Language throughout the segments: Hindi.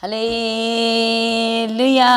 हालेलुया।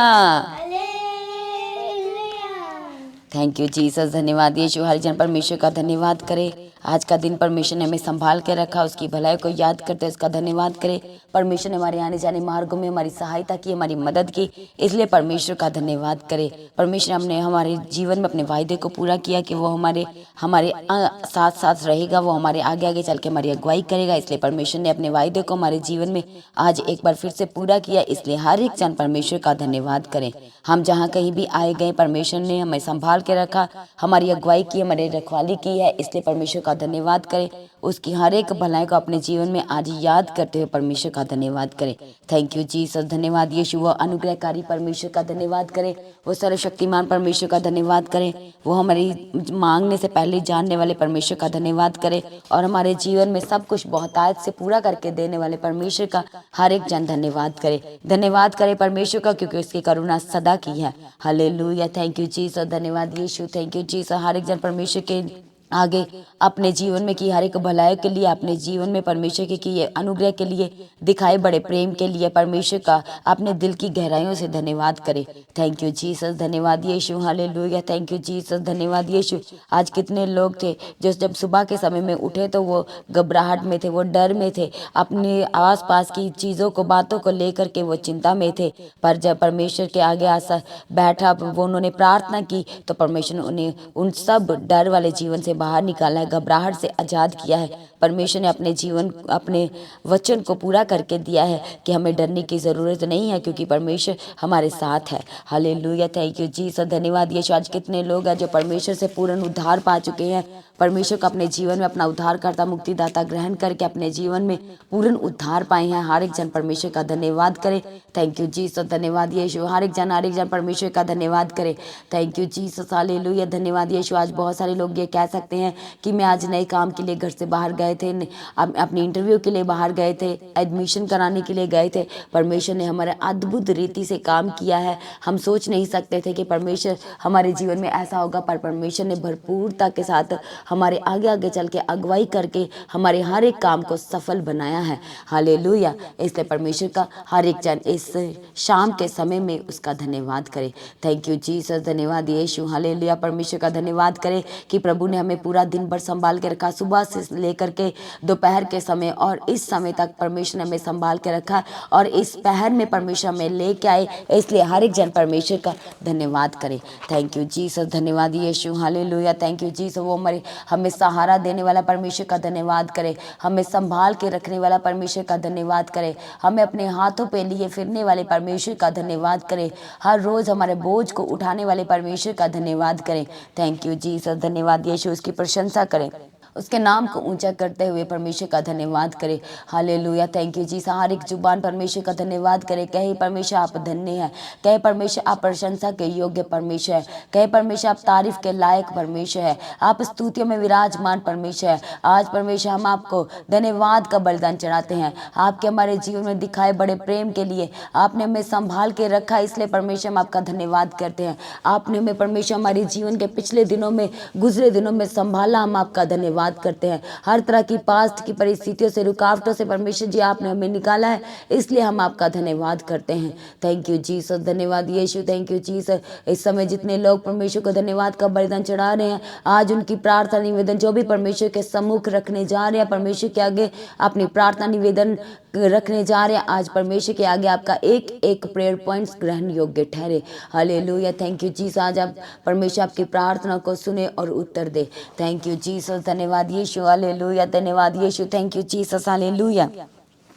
Thank you Jesus. धन्यवाद यीशु। हर जन परमेश्वर का धन्यवाद करे। आज का दिन परमेश्वर ने हमें संभाल के रखा, उसकी भलाई को याद करते उसका धन्यवाद करे। परमेश्वर ने हमारे आने जाने मार्गों में हमारी सहायता की, हमारी मदद की, इसलिए परमेश्वर का धन्यवाद करे। परमेश्वर हमने हमारे जीवन में अपने वायदे को पूरा किया कि वो हमारे हमारे साथ साथ रहेगा, वो हमारे आगे आगे चल के हमारी अगुवाई करेगा। इसलिए परमेश्वर ने अपने वायदे को हमारे जीवन में आज एक बार फिर से पूरा किया, इसलिए हर एक जन परमेश्वर का धन्यवाद करें। हम जहाँ कहीं भी आए गए, परमेश्वर ने हमें संभाल के रखा, हमारी अगुवाई की, हमारी रखवाली की है, इसलिए परमेश्वर का धन्यवाद करें। उसकी हर एक भलाई को अपने जीवन में आज याद करते हुए परमेश्वर का धन्यवाद करें। Thank you Jesus. धन्यवाद यीशु। वो अनुग्रहकारी परमेश्वर का धन्यवाद करें, वो सर्वशक्तिमान परमेश्वर का धन्यवाद करें, वो हमारी मांगने से पहले जानने वाले परमेश्वर का धन्यवाद करें, और हमारे जीवन में सब कुछ बहुतायत से पूरा करके देने वाले परमेश्वर का हर एक जन धन्यवाद करे। धन्यवाद करे परमेश्वर का, क्योंकि उसकी करुणा सदा की है। हालेलुया। Thank you Jesus. धन्यवाद यीशु। Thank you Jesus. हर एक जन परमेश्वर के आगे अपने जीवन में की हर एक भलाई के लिए, अपने जीवन में परमेश्वर के किए अनुग्रह के लिए, दिखाए बड़े प्रेम के लिए परमेश्वर का अपने दिल की गहराइयों से धन्यवाद करे। Thank you Jesus. धन्यवाद यीशु। हालेलुया। Thank you Jesus. धन्यवाद यीशु। आज कितने लोग थे जो जब सुबह के समय में उठे तो वो घबराहट में थे, वो डर में थे, अपने आसपास की चीज़ों को, बातों को लेकर के वो चिंता में थे। पर जब परमेश्वर के आगे आसा बैठा, वो उन्होंने प्रार्थना की, तो परमेश्वर ने उन्हें उन सब डर वाले जीवन से बाहर निकाला है, घबराहट से आज़ाद किया है। परमेश्वर ने अपने जीवन, अपने वचन को पूरा करके दिया है कि हमें डरने की ज़रूरत नहीं है, क्योंकि परमेश्वर हमारे साथ है। हालेलुया। Thank you Jesus. धन्यवाद यीशु। आज कितने लोग हैं जो परमेश्वर से पूर्ण उद्धार पा चुके हैं, परमेश्वर को अपने जीवन में अपना उद्धारकर्ता मुक्तिदाता ग्रहण करके अपने जीवन में पूर्ण उद्धार पाए हैं। हर एक जन परमेश्वर का धन्यवाद करे। Thank you Jesus. धन्यवाद यीशु। हर एक जन परमेश्वर का धन्यवाद करे। Thank you Jesus. हालेलुया। धन्यवाद यीशु। आज बहुत सारे लोग ये कह सकते हैं कि मैं आज नए काम के लिए घर से बाहर गए थे, अपनी इंटरव्यू के लिए बाहर गए थे, एडमिशन कराने के लिए गए थे। परमेश्वर ने हमारे अद्भुत रीति से काम किया है। हम सोच नहीं सकते थे कि परमेश्वर हमारे जीवन में ऐसा होगा, पर परमेश्वर ने भरपूरता के साथ हमारे आगे आगे चल के अगुवाई करके हमारे हर एक काम को सफल बनाया है। हालेलुया। इसलिए परमेश्वर का हर एक जन इस शाम के समय में उसका धन्यवाद करे। Thank you Jesus. धन्यवाद यीशु। हालेलुया। परमेश्वर का धन्यवाद करे कि प्रभु ने हमें पूरा दिन भर संभाल के रखा, सुबह से लेकर के दोपहर के समय और इस समय तक परमेश्वर ने हमें संभाल के रखा, और इस पहर में परमेश्वर हमें लेके आए, इसलिए हर एक जन परमेश्वर का धन्यवाद करे। Thank you Jesus. धन्यवाद यीशु। हालेलुया। Thank you Jesus. वो हमें सहारा देने वाला परमेश्वर का धन्यवाद करे, हमें संभाल के रखने वाला परमेश्वर का धन्यवाद करे, हमें अपने हाथों पे लिए फिरने वाले परमेश्वर का धन्यवाद करे, हर रोज हमारे बोझ को उठाने वाले परमेश्वर का धन्यवाद करें। Thank you Jesus. धन्यवाद यीशु। उसकी प्रशंसा करें, उसके नाम को ऊंचा करते हुए परमेश्वर का धन्यवाद करें। हालेलुया। थैंक यू जी। हर एक जुबान परमेश्वर का धन्यवाद करे। कहे परमेश्वर आप धन्य हैं, कहे परमेश्वर आप प्रशंसा के योग्य परमेश्वर है, कहे परमेश्वर आप तारीफ के लायक परमेश्वर है, आप स्तुतियों में विराजमान परमेश्वर है। आज परमेश्वर हम आपको धन्यवाद का बलिदान चढ़ाते हैं, आपके हमारे जीवन में दिखाए बड़े प्रेम के लिए। आपने हमें संभाल के रखा, इसलिए परमेश्वर हम आपका धन्यवाद करते हैं। आपने हमें परमेश्वर हमारे जीवन के पिछले दिनों में, गुजरे दिनों में संभाला, हम आपका धन्यवाद करते हैं। हर तरह की पास्ट की परिस्थितियों से, रुकावटों से परमेश्वर जी आपने हमें निकाला है, इसलिए हम आपका धन्यवाद करते हैं। Thank you Jesus. धन्यवाद यीशु। Thank you Jesus. इस समय जितने लोग परमेश्वर को धन्यवाद का बलिदान चढ़ा रहे हैं, आज उनकी प्रार्थना निवेदन जो भी परमेश्वर के सम्मुख रखने जा रहे हैं, परमेश्वर के आगे अपनी प्रार्थना निवेदन रखने जा रहे हैं, आज परमेश्वर के आगे आपका एक एक प्रेयर पॉइंट्स ग्रहण योग्य ठहरे। हालेलुया। Thank you Jesus. आज आप परमेश्वर आपकी प्रार्थना को सुने और उत्तर दे। Thank you Jesus. धन्यवाद यीशु। हालेलुया। धन्यवाद यीशु। Thank you Jesus. हालेलुया।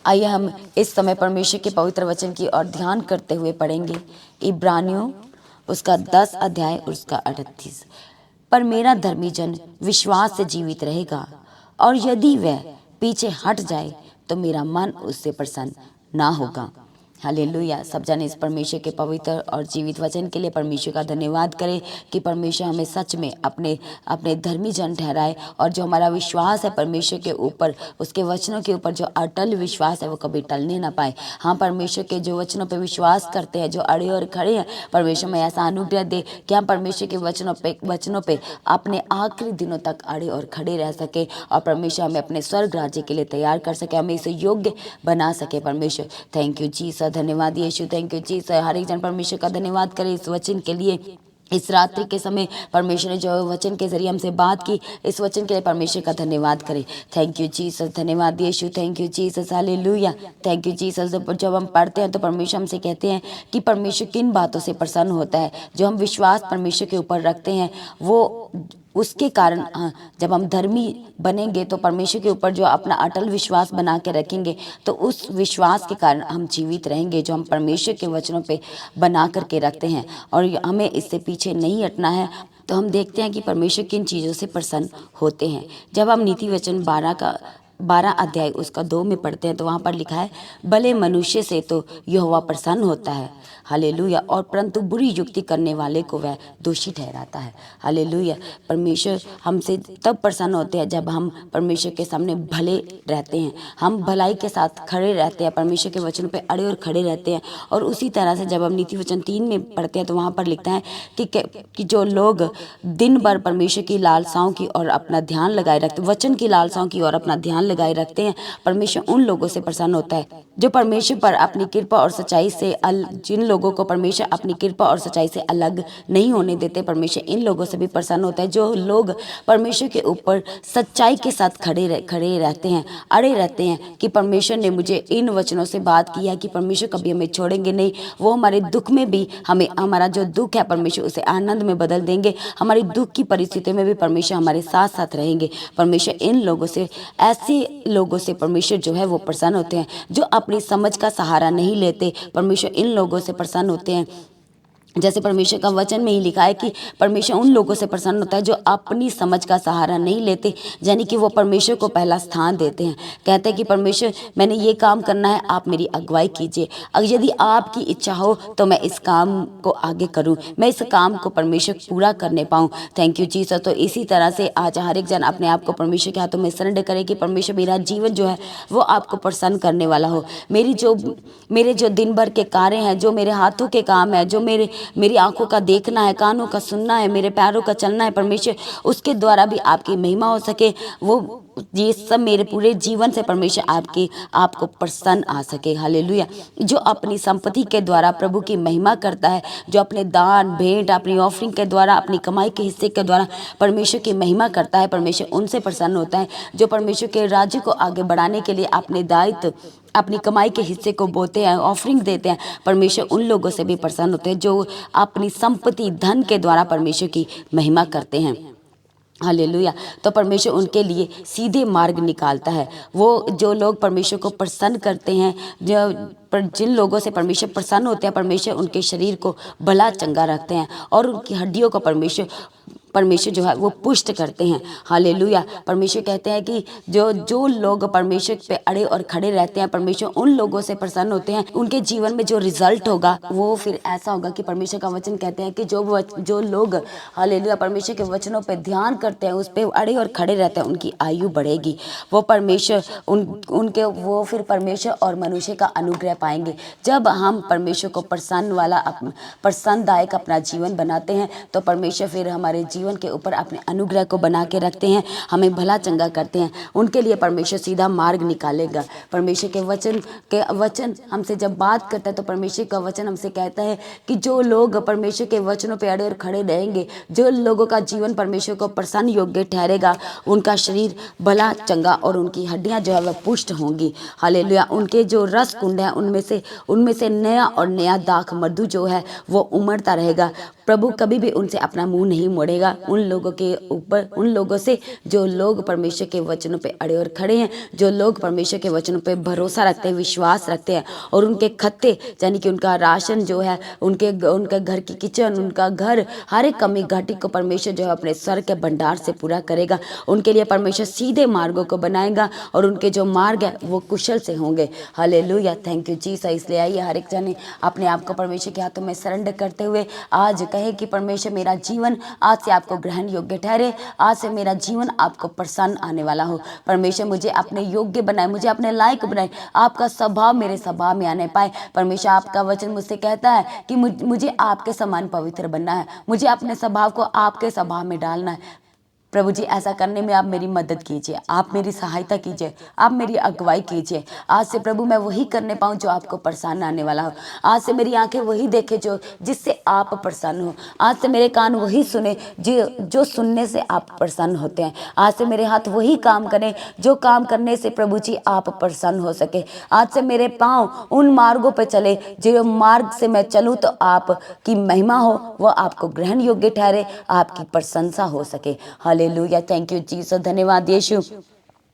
आइए हम इस समय परमेश्वर के पवित्र वचन की ओर ध्यान करते हुए पढ़ेंगे इब्रानियों उसका 10 अध्याय उसका 38। पर मेरा धर्मी जन विश्वास से जीवित रहेगा, और यदि वह पीछे हट जाए तो मेरा मन उससे प्रसन्न ना होगा। हालेलुया। सब जन इस परमेश्वर के पवित्र और जीवित वचन के लिए परमेश्वर का धन्यवाद करें कि परमेश्वर हमें सच में अपने अपने धर्मी जन ठहराए, और जो हमारा विश्वास है परमेश्वर के ऊपर, उसके वचनों के ऊपर जो अटल विश्वास है वो कभी टलने ना पाए। हाँ, परमेश्वर के जो वचनों पे विश्वास करते हैं, जो अड़े और खड़े हैं, परमेश्वर में ऐसा अनुग्रह दे कि हम परमेश्वर के वचनों पे अपने आखिरी दिनों तक अड़े और खड़े रह सके, और परमेश्वर हमें अपने स्वर्ग राज्य के लिए तैयार कर सके, हमें इसे योग्य बना सके। परमेश्वर थैंक यू जीसस। जीसस, धन्यवाद यीशु, थैंक यू जीसस। हर एक जन परमेश्वर का धन्यवाद करे इस वचन के लिए। इस रात्रि के समय परमेश्वर ने जो वचन के जरिए हमसे बात की, इस वचन के लिए परमेश्वर का धन्यवाद करें। थैंक यू जीसस, धन्यवाद यीशु, thank you Jesus, hallelujah, thank you Jesus. जब हम पढ़ते हैं तो परमेश्वर हमसे कहते हैं कि परमेश्वर किन बातों से प्रसन्न होता है। जो हम विश्वास परमेश्वर के ऊपर रखते हैं वो उसके कारण जब हम धर्मी बनेंगे तो परमेश्वर के ऊपर जो अपना अटल विश्वास बना के रखेंगे तो उस विश्वास के कारण हम जीवित रहेंगे, जो हम परमेश्वर के वचनों पे बना करके रखते हैं और हमें इससे पीछे नहीं हटना है। तो हम देखते हैं कि परमेश्वर किन चीज़ों से प्रसन्न होते हैं। जब हम नीति वचन 12 अध्याय उसका 2 में पढ़ते हैं तो वहाँ पर लिखा है, भले मनुष्य से तो यहोवा प्रसन्न होता है, हालेलुया, और परंतु बुरी युक्ति करने वाले को वह दोषी ठहराता है, हालेलुया। परमेश्वर हमसे तब प्रसन्न होते हैं जब हम परमेश्वर के सामने भले रहते हैं, हम भलाई के साथ खड़े रहते हैं, परमेश्वर के वचन पे अड़े और खड़े रहते हैं। और उसी तरह से जब हम नीति वचन 3 में पढ़ते हैं तो वहाँ पर लिखता है कि जो लोग दिन भर परमेश्वर की लालसाओं की और अपना ध्यान लगाए रखते, वचन की लालसाओं की और अपना ध्यान लगाए रखते हैं, परमेश्वर उन लोगों से प्रसन्न होता है जो परमेश्वर पर अपनी कृपा और सच्चाई से जिन लोगों को परमेश्वर अपनी कृपा और सच्चाई से अलग नहीं होने देते, परमेश्वर इन लोगों से भी प्रसन्न होता है। जो लोग परमेश्वर के ऊपर सच्चाई के साथ खड़े रहते हैं, अड़े रहते हैं कि परमेश्वर ने मुझे इन वचनों से बात की है कि परमेश्वर कभी हमें छोड़ेंगे नहीं, वो हमारे दुख में भी हमें, हमारा जो दुख है परमेश्वर उसे आनंद में बदल देंगे, हमारी दुख की परिस्थितियों में भी परमेश्वर हमारे साथ साथ रहेंगे। परमेश्वर इन लोगों से, ऐसे लोगों से परमेश्वर जो है वो प्रसन्न होते हैं। जो अपनी समझ का सहारा नहीं लेते, परमेश्वर इन लोगों से प्रसन्न होते हैं। जैसे परमेश्वर का वचन में ही लिखा है कि परमेश्वर उन लोगों से प्रसन्न होता है जो अपनी समझ का सहारा नहीं लेते, यानी कि वो परमेश्वर को पहला स्थान देते हैं। कहते हैं कि परमेश्वर मैंने ये काम करना है, आप मेरी अगुवाई कीजिए, अगर यदि आपकी इच्छा हो तो मैं इस काम को आगे करूं, मैं इस काम को परमेश्वर पूरा करने पाऊं। Thank you Jesus. तो इसी तरह से आज हर एक जन अपने आप को परमेश्वर के हाथों में सरेंडर करे कि परमेश्वर मेरा जीवन जो है वो आपको प्रसन्न करने वाला हो। मेरे जो दिन भर के कार्य हैं, जो मेरे हाथों के काम है, जो मेरी आंखों का देखना है, कानों का सुनना है, मेरे पैरों का चलना है, परमेश्वर उसके द्वारा भी आपकी महिमा हो सके। वो ये सब मेरे पूरे जीवन से परमेश्वर आपको प्रसन्न आ सके, हालेलुया। जो अपनी संपत्ति के द्वारा प्रभु की महिमा करता है, जो अपने दान भेंट अपनी ऑफरिंग के द्वारा अपनी कमाई के हिस्से के द्वारा परमेश्वर की महिमा करता है, परमेश्वर उनसे प्रसन्न होता है। जो परमेश्वर के राज्य को आगे बढ़ाने के लिए अपने दायित्व अपनी कमाई के हिस्से को बोते हैं, ऑफरिंग देते हैं, परमेश्वर उन लोगों से भी प्रसन्न होते हैं जो अपनी संपत्ति धन के द्वारा परमेश्वर की महिमा करते हैं, हालेलुया। तो परमेश्वर उनके लिए सीधे मार्ग निकालता है। वो जो लोग परमेश्वर को प्रसन्न करते हैं, जिन लोगों से परमेश्वर प्रसन्न होते हैं, परमेश्वर उनके शरीर को भला चंगा रखते हैं और उनकी हड्डियों को परमेश्वर जो है वो पुष्ट करते हैं, हालेलुया। परमेश्वर कहते हैं कि जो लोग परमेश्वर पे अड़े और खड़े रहते हैं, परमेश्वर उन लोगों से प्रसन्न होते हैं। उनके जीवन में जो रिजल्ट होगा वो फिर ऐसा होगा कि परमेश्वर का वचन कहते हैं कि जो लोग हालेलुया परमेश्वर के वचनों पे ध्यान करते हैं, उस पे अड़े और खड़े रहते हैं, उनकी आयु बढ़ेगी। वो परमेश्वर उनके वो फिर परमेश्वर और मनुष्य का अनुग्रह पाएंगे। जब हम परमेश्वर को प्रसन्नदायक अपना जीवन बनाते हैं तो परमेश्वर फिर हमारे जीवन के ऊपर अपने अनुग्रह को बना के रखते हैं, हमें भला चंगा करते हैं। उनके लिए परमेश्वर सीधा मार्ग निकालेगा। परमेश्वर के वचन हमसे जब बात करता है तो परमेश्वर का वचन हमसे कहता है कि जो लोग परमेश्वर के वचनों पे अड़े और खड़े रहेंगे, जो लोगों का जीवन परमेश्वर को प्रसन्न योग्य ठहरेगा, उनका शरीर भला चंगा और उनकी हड्डियां जो है वह पुष्ट होंगी, हालेलुया। उनके जो रस कुंड है उनमें से नया और नया दाख मधु जो है वो उमड़ता रहेगा। प्रभु कभी भी उनसे अपना मुंह नहीं मोड़ेगा। उन लोगों से जो लोग परमेश्वर के वचनों पे अड़े और खड़े हैं, जो लोग परमेश्वर के वचनों पे भरोसा रखते हैं, विश्वास रखते हैं और उनके खत्ते यानी कि उनका राशन जो है, उनके घर की किचन, उनका घर, हर एक कमी घाटी को परमेश्वर जो है अपने स्वर के भंडार से पूरा करेगा। उनके लिए परमेश्वर सीधे मार्गों को बनाएगा और उनके जो मार्ग है वो कुशल से होंगे, हालेलुया। Thank you Jesus. इसलिए आइए हर एक जने अपने आप को परमेश्वर के हाथों में सरेंडर करते हुए आज कहे कि परमेश्वर मेरा जीवन आज से आपको ग्रहण योग्य ठहरे, आज से मेरा जीवन आपको प्रसन्न आने वाला हो। परमेश्वर मुझे अपने योग्य बनाए, मुझे अपने लायक बनाए, आपका स्वभाव मेरे स्वभाव में आने पाए। परमेश्वर आपका वचन मुझसे कहता है कि मुझे आपके समान पवित्र बनना है, मुझे अपने स्वभाव को आपके स्वभाव में डालना है। प्रभु जी ऐसा करने में आप मेरी मदद कीजिए, आप मेरी सहायता कीजिए, आप मेरी अगुवाई कीजिए। आज से प्रभु मैं वही करने पाऊँ जो आपको प्रसन्न आने वाला हो। आज से मेरी आंखें वही देखे जो जिससे आप प्रसन्न हो। आज से मेरे कान वही सुने जो सुनने से आप प्रसन्न होते हैं। आज से मेरे हाथ वही काम करें जो काम करने से प्रभु जी आप प्रसन्न हो सके। आज से मेरे पाँव उन मार्गों पर चले जो मार्ग से मैं चलूँ तो आपकी महिमा हो, वह आपको ग्रहण योग्य ठहरे, आपकी प्रशंसा हो सके। हालेलुया, थैंक यू जीसस, धन्यवाद यीशु।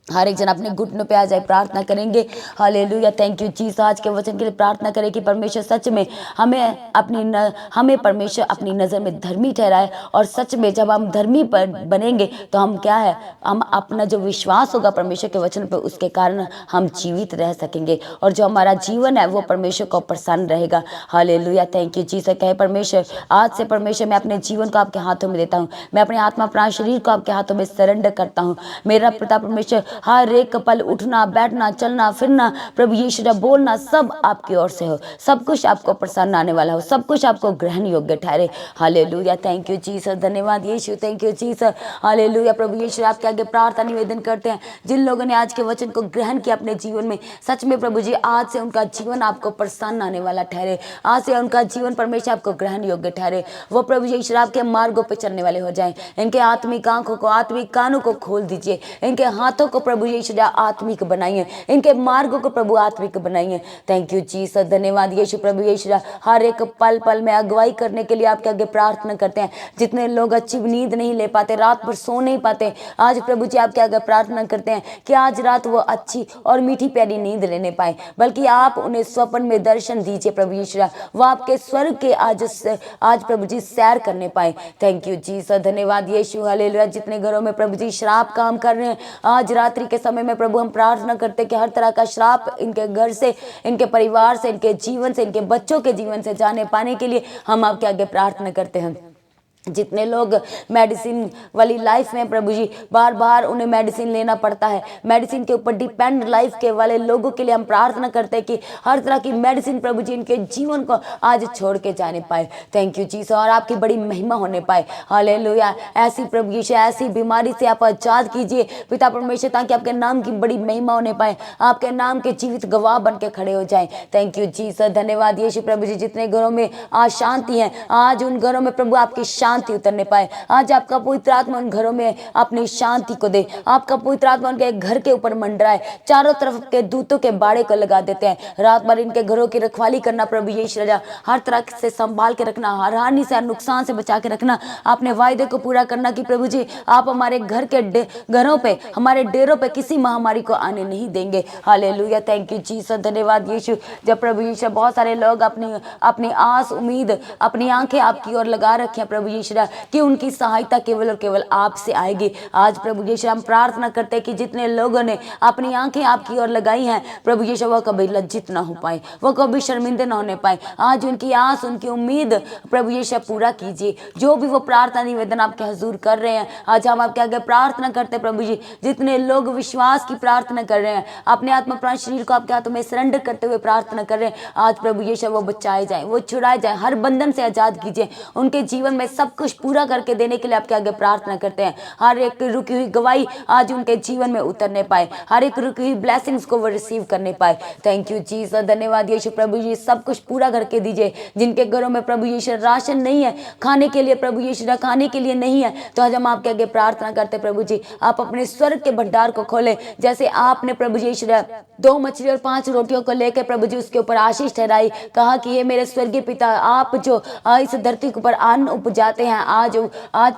हर एक जन अपने घुटनों पे आ जाए, प्रार्थना करेंगे। Hallelujah, thank you Jesus. आज के वचन के लिए प्रार्थना करें कि परमेश्वर सच में हमें परमेश्वर अपनी नज़र में धर्मी ठहराए। और सच में जब हम धर्मी बनेंगे तो हम क्या है, हम अपना जो विश्वास होगा परमेश्वर के वचन पे, उसके कारण हम जीवित रह सकेंगे और जो हमारा जीवन है वो परमेश्वर को प्रसन्न रहेगा। Hallelujah, thank you Jesus. कहे परमेश्वर, आज से परमेश्वर मैं अपने जीवन को आपके हाथों में देता हूँ, मैं अपने आत्मा प्राण शरीर को आपके हाथों में सरेंडर करता हूँ। मेरा पिता परमेश्वर, हर एक पल उठना बैठना चलना फिरना प्रभु यीशु बोलना सब आपकी ओर से हो, सब कुछ आपको प्रसन्न आने वाला हो, सब कुछ आपको ग्रहण योग्य ठहरे। हालेलुया, थैंक यू जीसस, धन्यवाद यीशु, थैंक यू जीसस। हालेलुया, प्रभु यीशु आपके आगे प्रार्थना निवेदन करते हैं जिन लोगों ने आज के वचन को ग्रहण किया अपने जीवन में, सच में प्रभु जी आज से उनका जीवन आपको प्रसन्न आने वाला ठहरे। आज से उनका जीवन परमेश्वर आपको ग्रहण योग्य ठहरे। वो प्रभु यीशु आपके मार्गों पर चलने वाले हो जाएं। इनके आत्मिक आंखों को आत्मिक कानों को खोल दीजिए, इनके हाथों को प्रभु यीशु आत्मिक बनाइए, इनके मार्गों को प्रभु आत्मिक बनाइए। थैंक यू जीसस, धन्यवाद यीशु। प्रभु यीशु हर एक पल पल में अगुवाई करने के लिए आपके आगे प्रार्थना करते हैं। जितने लोग अच्छी नींद नहीं ले पाते, रात भर सो नहीं पाते, आज प्रभु जी आपके आगे प्रार्थना करते हैं कि आज रात वो अच्छी और मीठी प्यारी नींद लेने पाए, बल्कि आप उन्हें स्वप्न में दर्शन दीजिए प्रभु यीशु, वो आपके स्वर्ग के आज प्रभु जी सैर करने पाए। थैंक यू जीसस, धन्यवाद यीशु। हालेलुया, जितने घरों में प्रभु जी श्राप काम कर रहे हैं, आज रात्रि के समय में प्रभु हम प्रार्थना करते हैं कि हर तरह का श्राप इनके घर से, इनके परिवार से, इनके जीवन से, इनके बच्चों के जीवन से जाने पाने के लिए हम आपके आगे प्रार्थना करते हैं। जितने लोग मेडिसिन वाली लाइफ में प्रभु जी बार बार उन्हें मेडिसिन लेना पड़ता है, मेडिसिन के ऊपर डिपेंड लाइफ के वाले लोगों के लिए हम प्रार्थना करते हैं कि हर तरह की मेडिसिन प्रभु जी इनके जीवन को आज छोड़ के जाने पाए। थैंक यू जीसस, और आपकी बड़ी महिमा होने पाए। हालेलुया, ऐसी प्रभु यीशु ऐसी बीमारी से आप आजाद कीजिए पिता परमेश्वर, ताकि आपके नाम की बड़ी महिमा होने पाए, आपके नाम के जीवित गवाह बन के खड़े हो जाए। थैंक यू जीसस, धन्यवाद यीशु। प्रभु जी जितने घरों में आज शांति है, आज उन घरों में प्रभु आपकी शांति उतरने पाए। आज आपका पवित्र आत्मा उन घरों में अपनी शांति को दे, आपका पवित्र आत्मा उनके घर के ऊपर मंडराए, चारों तरफ के दूतों के बाड़े को लगा देते हैं। रात भर इनके घरों की रखवाली करना प्रभु यीशु राजा, हर तरह से संभाल के रखना, हर हानि से हर नुकसान से बचा के रखना, अपने वायदे को पूरा करना कि प्रभु जी आप हमारे घर के घरों पे, हमारे डेरों पे किसी महामारी को आने नहीं देंगे। हालेलुया, थैंक यू जीसस, धन्यवाद यीशु। जब प्रभु यीशु बहुत सारे लोग अपनी आस उम्मीद अपनी आंखें आपकी ओर लगा रखे हैं प्रभु यीशु कि उनकी सहायता केवल और केवल आपसे आएगी। आज प्रभु यीशु हम प्रार्थना करते हैं कि जितने लोगों ने अपनी आंखें आपकी ओर लगाई हैं प्रभु यीशु, वो कभी लज्जित ना हो पाए, वो कभी शर्मिंदे ना होने पाए। आज उनकी आस उनकी उम्मीद प्रभु यीशु पूरा कीजिए। जो भी वो प्रार्थना निवेदन आपके हुजूर कर रहे हैं, आज हम आपके आगे प्रार्थना करते हैं प्रभु जी, जितने लोग विश्वास की प्रार्थना कर रहे हैं, अपने आत्मा प्राण शरीर को आपके हाथों में सरेंडर करते हुए प्रार्थना कर रहे हैं, आज प्रभु यीशु वो बचाए जाए, वो छुड़ाए जाए, हर बंधन से आजाद कीजिए। उनके जीवन में सब कुछ पूरा करके देने के लिए आपके आगे प्रार्थना करते हैं। हर एक रुकी हुई गवाही आज उनके जीवन में उतरने पाए, हर एक रुकी हुई ब्लेसिंग्स को वो रिसीव करने पाए। थैंक यू जीसस, धन्यवाद यीशु। प्रभु जी सब कुछ पूरा करके दीजिए। जिनके घरों में प्रभु यीशु राशन नहीं है खाने के लिए, प्रभु यीशु खाने के लिए नहीं है, तो आज हम आपके आगे प्रार्थना करते प्रभु जी, आप अपने स्वर्ग के भंडार को खोले। जैसे आपने प्रभु यीशु 2 मछली और 5 रोटियों को लेकर प्रभु जी उसके ऊपर आशीष ठहराई, कहा कि ये मेरे स्वर्गीय पिता, आप जो इस धरती के ऊपर अन्न उपजाते हैं, आज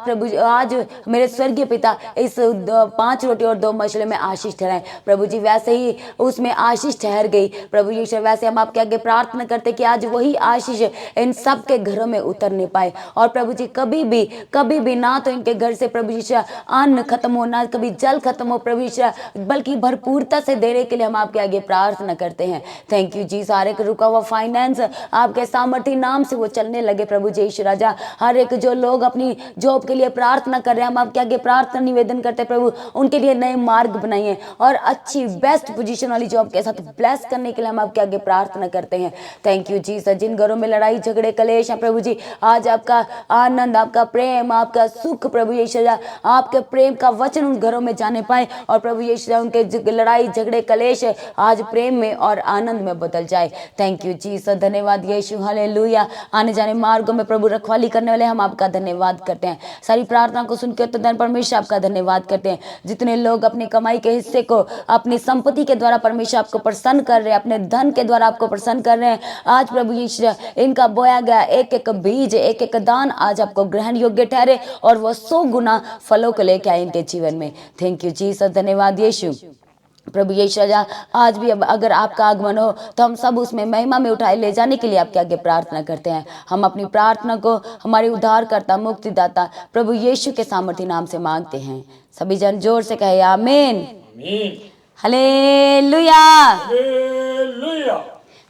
प्रभु आज मेरे स्वर्गीय पिता इस 5 रोटी और 2 मछली में आशीष ठहराए। प्रभु जी वैसे ही उसमें आशीष ठहर गई प्रभु यीशु। वैसे हम आपके आगे प्रार्थना करते कि आज वही आशीष इन सब के घरों में उतरने पाए। और प्रभु जी कभी भी ना तो इनके घर से प्रभु यीशु अन्न खत्म हो, ना कभी जल खत्म हो प्रभु यीशु, बल्कि भरपूरता से देने के लिए हम आपके आगे प्रार्थना करते हैं। थैंक यू जी। सारे रुका हुआ फाइनेंस आपके सामर्थ्य नाम से वो चलने लगे प्रभु जी यीशु राजा। हर एक जो लोग अपनी जॉब के लिए प्रार्थना कर रहे हैं, हम आपके आगे प्रार्थना निवेदन करते हैं प्रभु, उनके लिए नए मार्ग बनाइए और अच्छी बेस्ट पोजीशन वाली जॉब के साथ ब्लेस करने के लिए हम आपके आगे प्रार्थना करते हैं। Thank you Jesus. जिन घरों में लड़ाई झगड़े कलेश हैं प्रभु जी, आज आपका आनंद, आपका प्रेम, आपका सुख प्रभु यीशु आपके प्रेम का वचन उन घरों में जाने पाए और प्रभु यीशु उनके लड़ाई झगड़े कलेश आज प्रेम में और आनंद में बदल जाए। Thank you Jesus. धन्यवाद यीशु, हालेलुया। आने जाने मार्गों में प्रभु रखवाली करने वाले हम आपका धन्यवाद करते हैं। सारी प्रार्थना को सुनकर तो धन परमेश्वर आपका धन्यवाद करते हैं। जितने लोग अपनी कमाई के हिस्से को अपनी संपत्ति के द्वारा परमेश्वर आपको प्रसन्न कर रहे हैं, अपने धन के द्वारा आपको प्रसन्न कर रहे हैं, आज प्रभु यीशु इनका बोया गया एक एक बीज, एक एक दान आज आपको ग्रहण योग्य ठहरे और वो 100 गुना फलों को लेकर आए इनके जीवन में। Thank you Jesus. धन्यवाद यीशु। प्रभु यीशु आज भी अब अगर आपका आगमन हो तो हम सब उसमें महिमा में उठाए ले जाने के लिए आपके आगे प्रार्थना करते हैं। हम अपनी प्रार्थना को हमारे उद्धारकर्ता मुक्तिदाता प्रभु यीशु के सामर्थ्य नाम से मांगते हैं। सभी जन जोर से कहे आमीन, हालेलुया।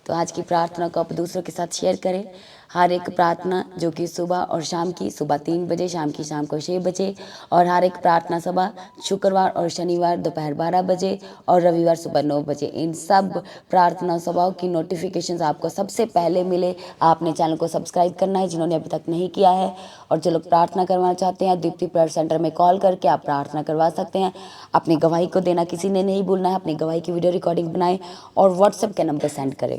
तो आज की प्रार्थना को आप दूसरों के साथ शेयर करें। हर एक प्रार्थना जो कि सुबह और शाम की, सुबह 3 बजे, शाम को 6 बजे, और हर एक प्रार्थना सभा शुक्रवार और शनिवार दोपहर 12 बजे और रविवार सुबह 9 बजे। इन सब प्रार्थना सभाओं की नोटिफिकेशंस आपको सबसे पहले मिले, आपने चैनल को सब्सक्राइब करना है जिन्होंने अभी तक नहीं किया है। और जो लोग प्रार्थना करवाना चाहते हैं, दीप्ति प्रेयर सेंटर में कॉल करके आप प्रार्थना करवा सकते हैं। अपनी गवाही को देना किसी ने नहीं भूलना है। अपनी गवाही की वीडियो रिकॉर्डिंग बनाएं और व्हाट्सएप के नंबर सेंड करें।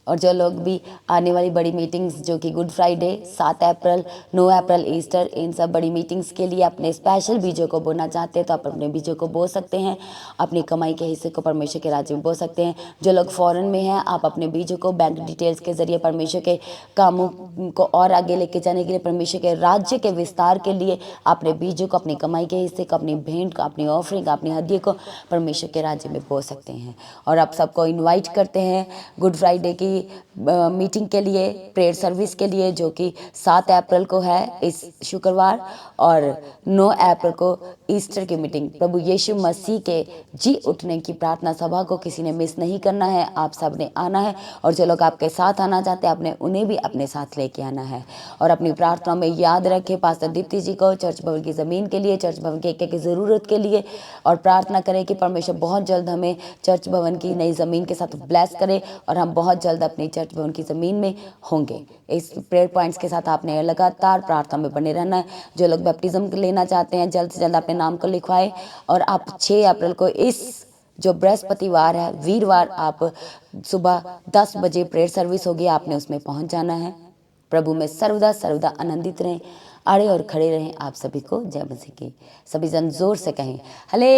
और जो लोग भी आने वाली बड़ी मीटिंग्स जो कि गुड फ्राइडे, 7 अप्रैल, 9 अप्रैल ईस्टर, इन सब बड़ी मीटिंग्स के लिए अपने स्पेशल बीजों को बोना चाहते हैं तो आप अपने बीजों को बो सकते हैं। अपनी कमाई के हिस्से को परमेश्वर के राज्य में बो सकते हैं। जो लोग फॉरेन में हैं, आप अपने बीजों को बैंक डिटेल्स के जरिए परमेश्वर के कामों को और आगे लेके जाने के लिए, परमेश्वर के राज्य के विस्तार के लिए अपने बीजों को, अपनी कमाई के हिस्से को, अपनी भेंट को, अपनी ऑफरिंग, अपनी हदिये को परमेश्वर के राज्य में बो सकते हैं। और आप सबको इन्वाइट करते हैं गुड फ्राइडे की मीटिंग के लिए, प्रेयर सर्विस के लिए, जो कि 7 अप्रैल को है इस शुक्रवार, और 9 अप्रैल को ईस्टर की मीटिंग। प्रभु यीशु मसीह के जी उठने की प्रार्थना सभा को किसी ने मिस नहीं करना है। आप सब ने आना है और जो लोग आपके साथ आना चाहते हैं आपने उन्हें भी अपने साथ लेके आना है। और अपनी प्रार्थना में याद रखें पास्टर दीप्ति जी को चर्च भवन की ज़मीन के लिए, चर्च भवन के एक ज़रूरत के लिए, और प्रार्थना करें कि परमेश्वर बहुत जल्द हमें चर्च भवन की नई ज़मीन के साथ ब्लेस करे और हम बहुत जल्द अपनी चर्च भवन की ज़मीन में होंगे। इस प्रेयर पॉइंट्स के साथ आपने लगातार प्रार्थना में बने रहना है। जो लोग बैप्टिज्म लेना चाहते हैं जल्द से जल्द अपने नाम को लिखवाएं। और आप 6 अप्रैल को इस जो बृहस्पतिवार है, वीरवार, आप सुबह 10 बजे प्रेयर सर्विस होगी, आपने उसमें पहुंच जाना है। प्रभु में सर्वदा सर्वदा आनंदित रहें, अड़े और खड़े रहें। आप सभी को जय मसीह की। सभी जन जोर से कहें हालेलुया।